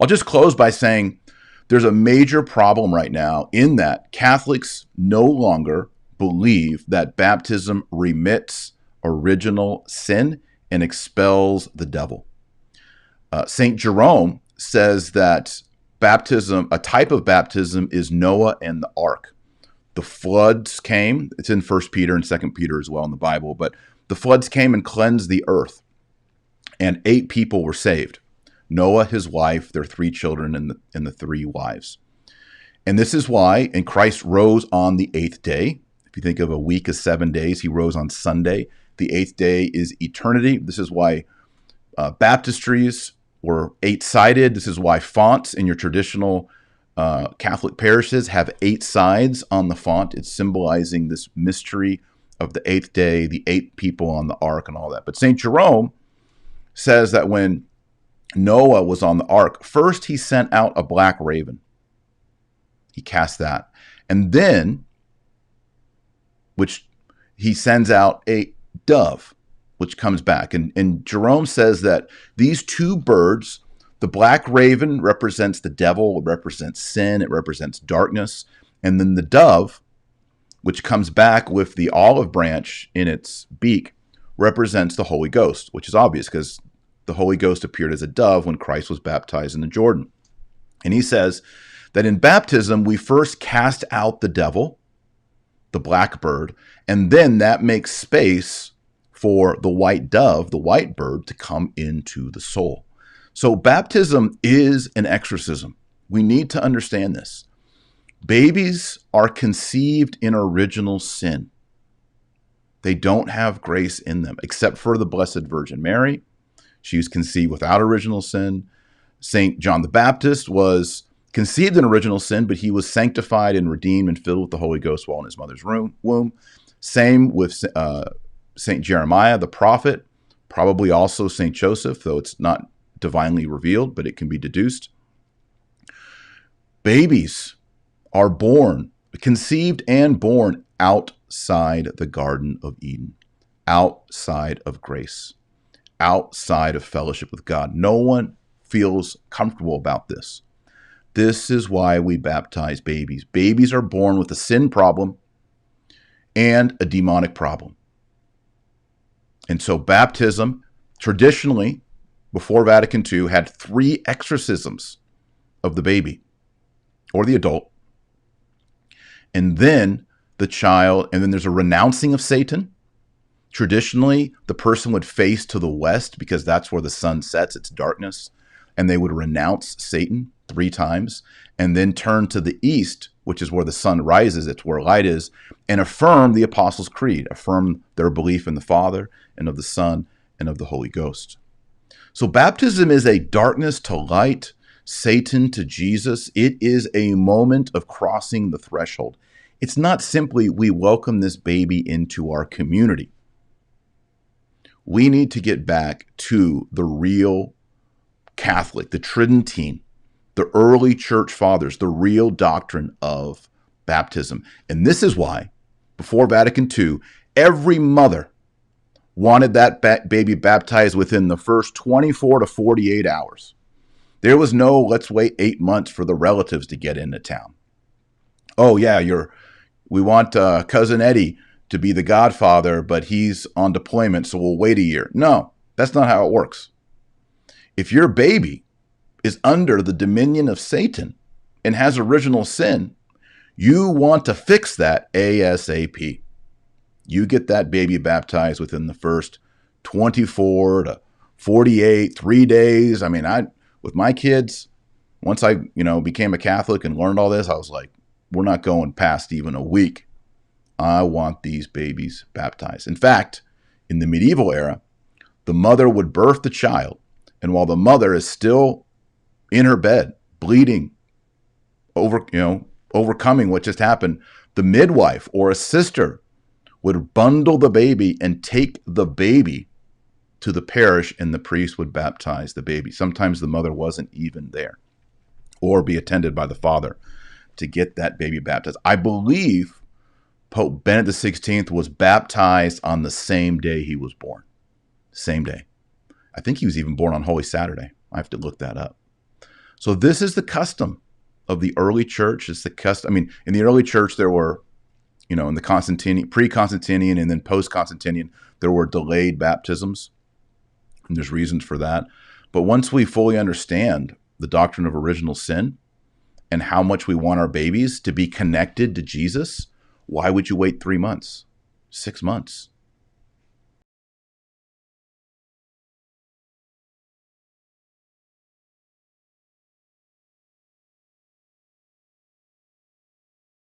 I'll just close by saying there's a major problem right now in that Catholics no longer believe that baptism remits original sin and expels the devil. St. Jerome says that baptism, a type of baptism, is Noah and the ark. The floods came. It's in 1 Peter and 2 Peter as well in the Bible. But the floods came and cleansed the earth. And 8 people were saved. Noah, his wife, their 3 children, and the 3 wives. And this is why, and Christ rose on the 8th day. If you think of a week as 7 days, he rose on Sunday. The 8th day is eternity. This is why baptistries were 8-sided. This is why fonts in your traditional Catholic parishes have 8 sides on the font. It's symbolizing this mystery of the 8th day, the 8 people on the ark and all that. But St. Jerome says that when Noah was on the ark, first he sent out a black raven. He cast that. And then, which he sends out a dove, which comes back. And Jerome says that these 2 birds, the black raven represents the devil, it represents sin, it represents darkness. And then the dove, which comes back with the olive branch in its beak, represents the Holy Ghost, which is obvious because the Holy Ghost appeared as a dove when Christ was baptized in the Jordan. And he says that in baptism, we first cast out the devil, the black bird, and then that makes space for the white dove, the white bird, to come into the soul. So baptism is an exorcism. We need to understand this. Babies are conceived in original sin. They don't have grace in them, except for the Blessed Virgin Mary. She was conceived without original sin. St. John the Baptist was conceived in original sin, but he was sanctified and redeemed and filled with the Holy Ghost while in his mother's womb. Same with St. Jeremiah, the prophet, probably also St. Joseph, though it's not divinely revealed, but it can be deduced. Babies are born, conceived and born outside the Garden of Eden, outside of grace, outside of fellowship with God. No one feels comfortable about this. This is why we baptize babies. Babies are born with a sin problem and a demonic problem. And so baptism, traditionally, before Vatican II, had 3 exorcisms of the baby or the adult. And then the child, and then there's a renouncing of Satan. Traditionally, the person would face to the west because that's where the sun sets, it's darkness. And they would renounce Satan 3 times and then turn to the east, which is where the sun rises, it's where light is, and affirm the Apostles' Creed, affirm their belief in the Father and of the Son and of the Holy Ghost. So baptism is a darkness to light, Satan to Jesus. It is a moment of crossing the threshold. It's not simply we welcome this baby into our community. We need to get back to the real Catholic, the Tridentine, the early church fathers, the real doctrine of baptism. And this is why, before Vatican II, every mother wanted that baby baptized within the first 24 to 48 hours. There was no, let's wait 8 months for the relatives to get into town. Oh yeah, we want Cousin Eddie to be the godfather, but he's on deployment, so we'll wait a year. No, that's not how it works. If your baby is under the dominion of Satan and has original sin, you want to fix that ASAP. You get that baby baptized within the first 24 to 48, 3 days. I mean, with my kids, once I, became a Catholic and learned all this, I was like, we're not going past even a week. I want these babies baptized. In fact, in the medieval era, the mother would birth the child, and while the mother is still in her bed, bleeding, overcoming what just happened, the midwife or a sister would bundle the baby and take the baby to the parish, and the priest would baptize the baby. Sometimes the mother wasn't even there, or be attended by the father to get that baby baptized. I believe Pope Benedict XVI was baptized on the same day he was born. Same day. I think he was even born on Holy Saturday. I have to look that up. So this is the custom of the early church. It's the custom. I mean, in the early church, there were, in the pre-Constantinian and then post-Constantinian, there were delayed baptisms. And there's reasons for that. But once we fully understand the doctrine of original sin and how much we want our babies to be connected to Jesus, why would you wait 3 months, 6 months?